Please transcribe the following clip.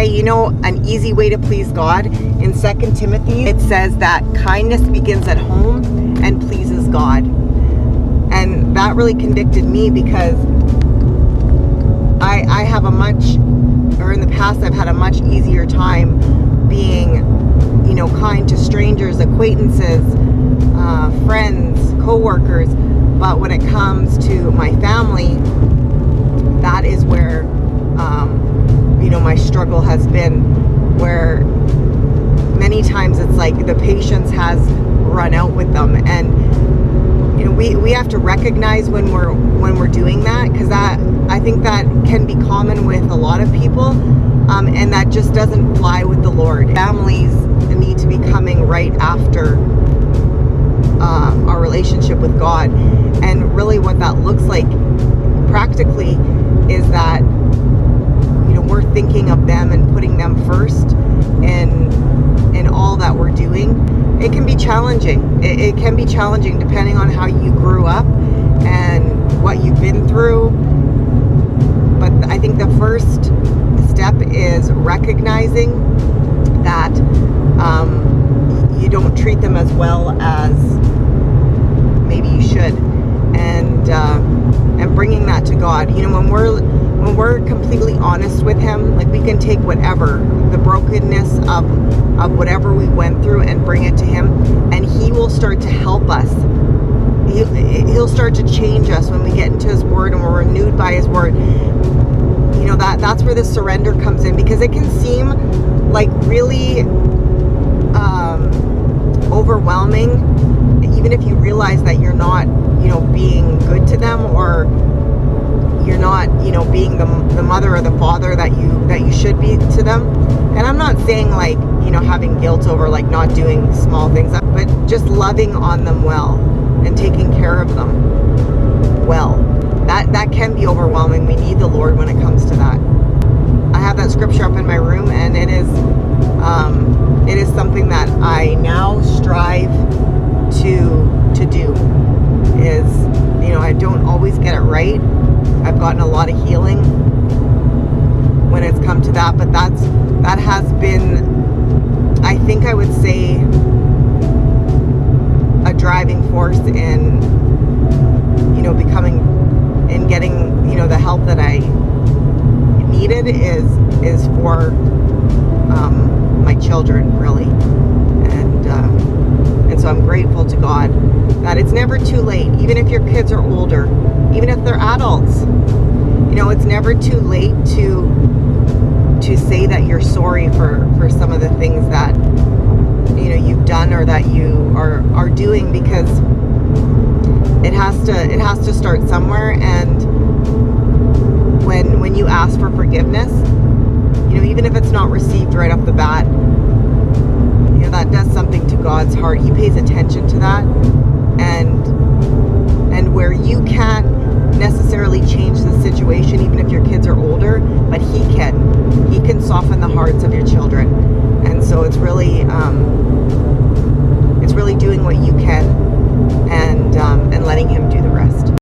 Hey, an easy way to please God, in 2 Timothy, it says that kindness begins at home and pleases God. And that really convicted me because I have in the past, I've had a much easier time being, kind to strangers, acquaintances, friends, co-workers. But when it comes to my family, that is where, my struggle has been, where many times it's like the patience has run out with them. And we have to recognize when we're doing that, because I think that can be common with a lot of people, and that just doesn't fly with the Lord. Families need to be coming right after our relationship with God. And really what that looks like practically is that we're thinking of them and putting them first in all that we're doing. It can be challenging. It can be challenging depending on how you grew up and what you've been through. But I think the first step is recognizing that you don't treat them as well as maybe you should, and bringing that to God. When we're completely honest with Him, like, we can take whatever, the brokenness of whatever we went through, and bring it to Him, and He will start to help us. He'll start to change us when we get into His Word and we're renewed by His Word. That's where the surrender comes in, because it can seem like really overwhelming, even if you realize that you're not, being good to them, or you're not, being the mother or the father that you should be to them. And I'm not saying like, having guilt over like not doing small things, but just loving on them well and taking care of them well. That can be overwhelming. We need the Lord when it comes to that. I have that scripture up in my room, and it is something that I now strive to do. Is, I don't always get it right. I've gotten a lot of healing when it's come to that, but that has been, I think I would say, a driving force in, becoming and getting, the help that I needed is for my children, really. And so I'm grateful to God that it's never too late, even if your kids are older, even if they're adults. It's never too late to say that you're sorry for some of the things that you've done or that you are doing, because it has to start somewhere. And when you ask for forgiveness, even if it's not received right off the bat, that does something to God's heart. He pays attention to that, and where you can't necessarily change the situation, even if your kids are older, but He can soften the hearts of your children. And so it's really doing what you can, and letting Him do the rest.